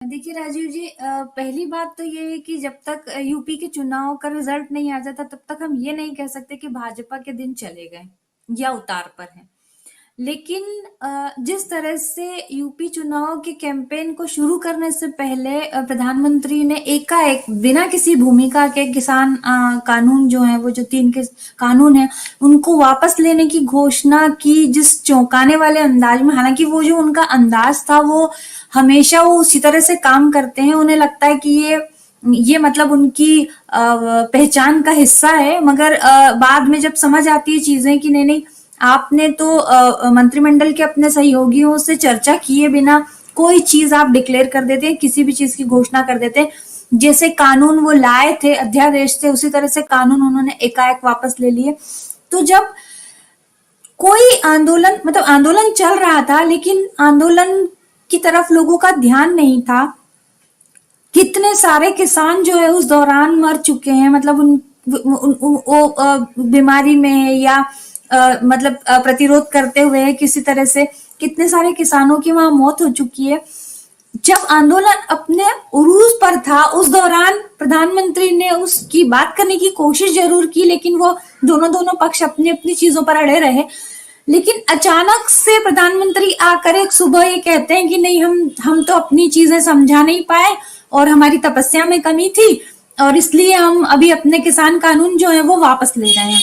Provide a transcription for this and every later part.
देखिए राजीव जी, पहली बात तो ये है कि जब तक यूपी के चुनाव का रिजल्ट नहीं आ जाता तब तक हम ये नहीं कह सकते कि भाजपा के दिन चले गए या उतार पर है। लेकिन जिस तरह से यूपी चुनाव के कैंपेन को शुरू करने से पहले प्रधानमंत्री ने एकाएक बिना किसी भूमिका के किसान कानून जो है, वो जो 3 के कानून है, उनको वापस लेने की घोषणा की, जिस चौंकाने वाले अंदाज में। हालांकि वो जो उनका अंदाज था, वो हमेशा वो उसी तरह से काम करते हैं। उन्हें लगता है कि ये मतलब उनकी पहचान का हिस्सा है, मगर बाद में जब समझ आती है चीजें कि नहीं नहीं, आपने तो मंत्रिमंडल के अपने सहयोगियों से चर्चा किए बिना कोई चीज आप डिक्लेयर कर देते हैं, किसी भी चीज की घोषणा कर देते हैं। जैसे कानून वो लाए थे अध्यादेश से, उसी तरह से कानून उन्होंने एकाएक वापस ले लिए। तो जब कोई आंदोलन, मतलब आंदोलन चल रहा था लेकिन आंदोलन की तरफ लोगों का ध्यान नहीं था। कितने सारे किसान जो है उस दौरान मर चुके हैं, मतलब वो बीमारी में है या मतलब प्रतिरोध करते हुए किसी तरह से कितने सारे किसानों की वहां मौत हो चुकी है। जब आंदोलन अपने उरूज पर था, उस दौरान प्रधानमंत्री ने उसकी बात करने की कोशिश जरूर की, लेकिन वो दोनों पक्ष अपनी अपनी चीजों पर अड़े रहे। लेकिन अचानक से प्रधानमंत्री आकर एक सुबह ये कहते हैं कि नहीं, हम तो अपनी चीजें समझा नहीं पाए और हमारी तपस्या में कमी थी, और इसलिए हम अभी अपने किसान कानून जो है वो वापस ले रहे हैं।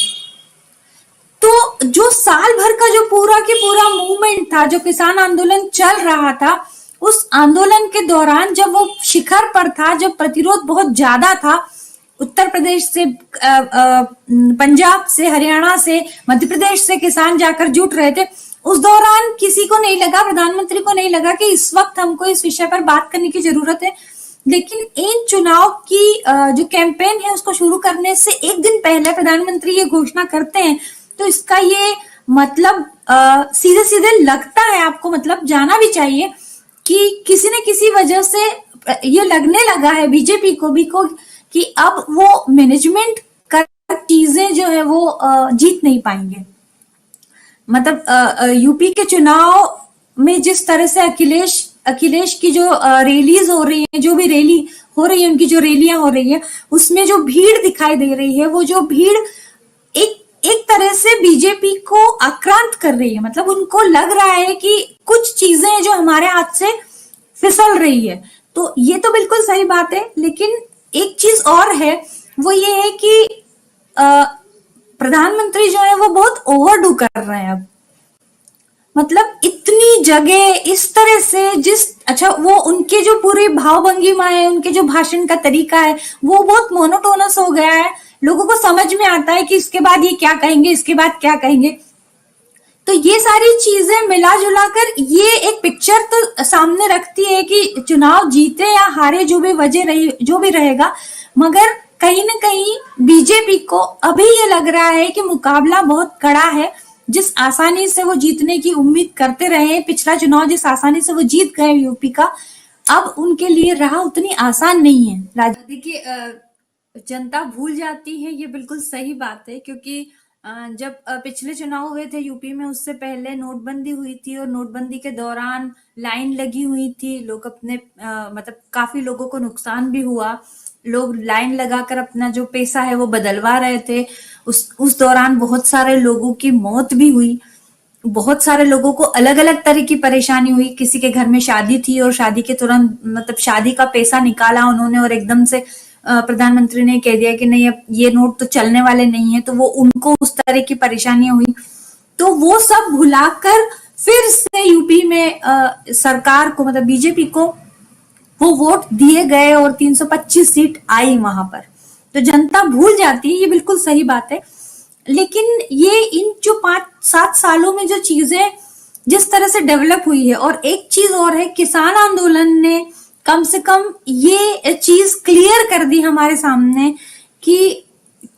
तो जो साल भर का जो पूरा के पूरा मूवमेंट था, जो किसान आंदोलन चल रहा था, उस आंदोलन के दौरान जब वो शिखर पर था, जब प्रतिरोध बहुत ज्यादा था, उत्तर प्रदेश से, पंजाब से, हरियाणा से, मध्य प्रदेश से किसान जाकर जुट रहे थे, उस दौरान किसी को नहीं लगा, प्रधानमंत्री को नहीं लगा कि इस वक्त हमको इस विषय पर बात करने की जरूरत है। लेकिन इन चुनाव की जो कैंपेन है उसको शुरू करने से एक दिन पहले प्रधानमंत्री ये घोषणा करते हैं। तो इसका ये मतलब सीधे सीधे लगता है आपको, मतलब जाना भी चाहिए कि किसी न किसी वजह से ये लगने लगा है बीजेपी को भी कि अब वो मैनेजमेंट कर चीजें जो है वो जीत नहीं पाएंगे। मतलब यूपी के चुनाव में जिस तरह से अखिलेश की जो रैलीज हो रही है, जो भी रैली हो रही है, उनकी जो रैलियां हो रही है, उसमें जो भीड़ दिखाई दे रही है, वो जो भीड़ एक तरह से बीजेपी को आक्रांत कर रही है। मतलब उनको लग रहा है कि कुछ चीजें जो हमारे हाथ से फिसल रही है। तो ये तो बिल्कुल सही बात है, लेकिन एक चीज और है, वो ये है कि प्रधानमंत्री जो है वो बहुत ओवरडू कर रहे हैं अब। मतलब इतनी जगह इस तरह से, अच्छा, वो उनके जो पूरी भाव भंगिमा है, उनके जो भाषण का तरीका है, वो बहुत मोनोटोनस हो गया है। लोगों को समझ में आता है कि इसके बाद ये क्या कहेंगे, इसके बाद क्या कहेंगे। तो ये सारी चीजें मिला जुला कर ये एक पिक्चर तो सामने रखती है कि चुनाव जीते या हारे, जो भी रहेगा, मगर कहीं ना कहीं बीजेपी को अभी ये लग रहा है कि मुकाबला बहुत कड़ा है। जिस आसानी से वो जीतने की उम्मीद करते रहे पिछला चुनाव, जिस आसानी से वो जीत गए यूपी का, अब उनके लिए राह उतनी आसान नहीं है। देखिए, जनता भूल जाती है, ये बिल्कुल सही बात है, क्योंकि जब पिछले चुनाव हुए थे यूपी में, उससे पहले नोटबंदी हुई थी, और नोटबंदी के दौरान लाइन लगी हुई थी। लोग अपने मतलब काफी लोगों को नुकसान भी हुआ। लोग लाइन लगाकर अपना जो पैसा है वो बदलवा रहे थे। उस दौरान बहुत सारे लोगों की मौत भी हुई। बहुत सारे लोगों को अलग अलग तरह की परेशानी हुई। किसी के घर में शादी थी और शादी के तुरंत, मतलब शादी का पैसा निकाला उन्होंने, और एकदम से प्रधानमंत्री ने कह दिया कि नहीं, अब ये नोट तो चलने वाले नहीं है। तो वो उनको उस तरह की परेशानियां हुई। तो वो सब भुलाकर फिर से यूपी में सरकार को, मतलब बीजेपी को वो वोट दिए गए और 325 सीट आई वहां पर। तो जनता भूल जाती है, ये बिल्कुल सही बात है। लेकिन ये इन जो 5-7 सालों में जो चीजें जिस तरह से डेवलप हुई है, और एक चीज और है, किसान आंदोलन ने कम से कम ये चीज क्लियर कर दी हमारे सामने कि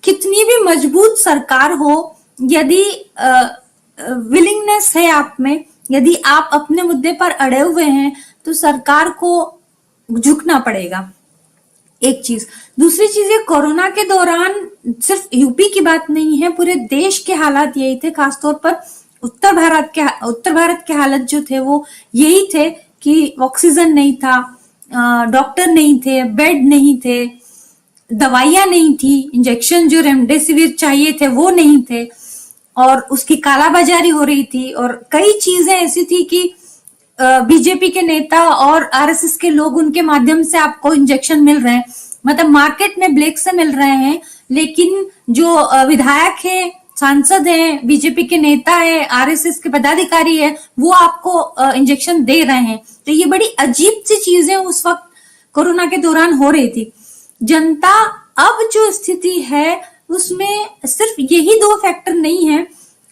कितनी भी मजबूत सरकार हो, यदि विलिंगनेस है आप में, यदि आप अपने मुद्दे पर अड़े हुए हैं, तो सरकार को झुकना पड़ेगा। एक चीज। दूसरी चीज, ये कोरोना के दौरान सिर्फ यूपी की बात नहीं है, पूरे देश के हालात यही थे। खासतौर पर उत्तर भारत के हालत जो थे वो यही थे कि ऑक्सीजन नहीं था, डॉक्टर नहीं थे, बेड नहीं थे, दवाइयां नहीं थी, इंजेक्शन जो रेमडेसिविर चाहिए थे वो नहीं थे, और उसकी कालाबाजारी हो रही थी, और कई चीजें ऐसी थी कि बीजेपी के नेता और आरएसएस के लोग उनके माध्यम से आपको इंजेक्शन मिल रहे हैं, मतलब मार्केट में ब्लैक से मिल रहे हैं, लेकिन जो विधायक है, सांसद हैं, बीजेपी के नेता है, आरएसएस के पदाधिकारी है, वो आपको इंजेक्शन दे रहे हैं। तो ये बड़ी अजीब सी चीजें उस वक्त कोरोना के दौरान हो रही थी। जनता अब जो स्थिति है उसमें सिर्फ यही दो फैक्टर नहीं है।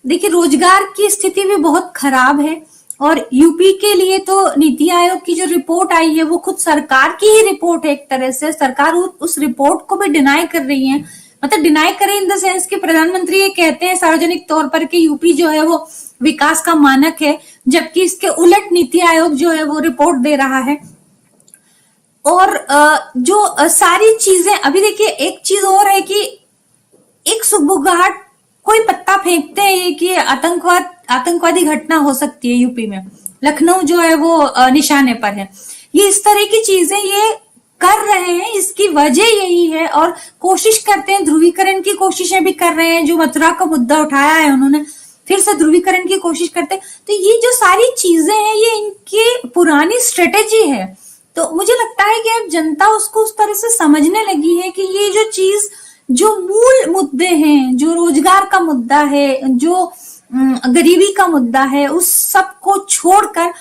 देखिए, रोजगार की स्थिति भी बहुत खराब है, और यूपी के लिए तो नीति आयोग की जो रिपोर्ट आई है वो खुद सरकार की ही रिपोर्ट है। एक तरह से सरकार उस रिपोर्ट को भी डिनाई कर रही है, मतलब डिनाई करे इन द सेंस कि प्रधानमंत्री ये कहते हैं सार्वजनिक तौर पर कि यूपी जो है वो विकास का मानक है, जबकि इसके उलट नीति आयोग जो है वो रिपोर्ट दे रहा है। और जो सारी चीजें, अभी देखिए एक चीज और है कि एक सुबुगाहट कोई पत्ता फेंकते हैं कि आतंकवादी घटना हो सकती है यूपी में, लखनऊ जो है वो निशाने पर है, ये इस तरह की चीजें ये कर रहे हैं। इसकी वजह यही है, और कोशिश करते हैं, ध्रुवीकरण की कोशिशें भी कर रहे हैं। जो मथुरा का मुद्दा उठाया है उन्होंने, फिर से ध्रुवीकरण की कोशिश करते हैं। तो ये जो सारी चीजें हैं ये इनकी पुरानी स्ट्रेटेजी है। तो मुझे लगता है कि अब जनता उसको उस तरह से समझने लगी है कि ये जो चीज, जो मूल मुद्दे हैं, जो रोजगार का मुद्दा है, जो गरीबी का मुद्दा है, उस सब को छोड़कर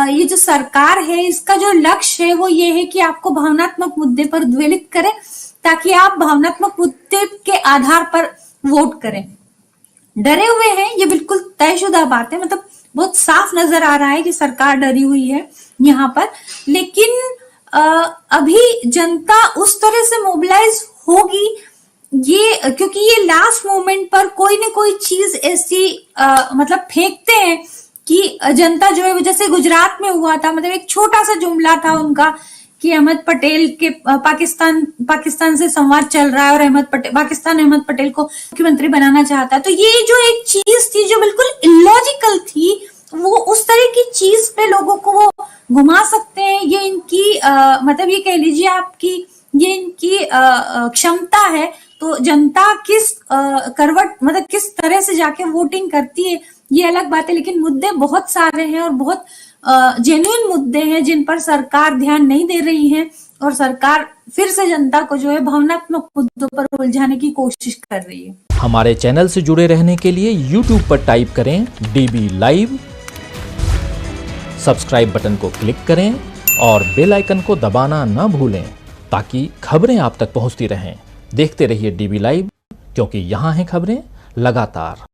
ये जो सरकार है इसका जो लक्ष्य है वो ये है कि आपको भावनात्मक मुद्दे पर उद्वेलित करें, ताकि आप भावनात्मक मुद्दे के आधार पर वोट करें। डरे हुए हैं, ये बिल्कुल तयशुदा बात है, मतलब बहुत साफ नजर आ रहा है कि सरकार डरी हुई है यहाँ पर। लेकिन अभी जनता उस तरह से मोबिलाइज होगी ये, क्योंकि ये लास्ट मोमेंट पर कोई न कोई चीज ऐसी मतलब फेंकते हैं कि जनता जो है, जैसे गुजरात में हुआ था, मतलब एक छोटा सा जुमला था उनका कि अहमद पटेल के पाकिस्तान से संवाद चल रहा है और पाकिस्तान अहमद पटेल को मुख्यमंत्री बनाना चाहता है। तो ये जो एक चीज थी जो बिल्कुल इलॉजिकल थी, वो उस तरह की चीज पे लोगों को वो घुमा सकते हैं। ये इनकी मतलब ये कह लीजिए आपकी, ये इनकी क्षमता है। तो जनता किस करवट, मतलब किस तरह से जाके वोटिंग करती है ये अलग बात है, लेकिन मुद्दे बहुत सारे हैं और बहुत जेन्युइन मुद्दे हैं जिन पर सरकार ध्यान नहीं दे रही है, और सरकार फिर से जनता को जो है भावनात्मक मुद्दों पर उलझाने की कोशिश कर रही है। हमारे चैनल से जुड़े रहने के लिए YouTube पर टाइप करें DB लाइव, सब्सक्राइब बटन को क्लिक करें और बेल आइकन को दबाना न भूलें ताकि खबरें आप तक पहुंचती रहें। देखते रहिए DB लाइव, क्योंकि यहाँ हैं खबरें लगातार।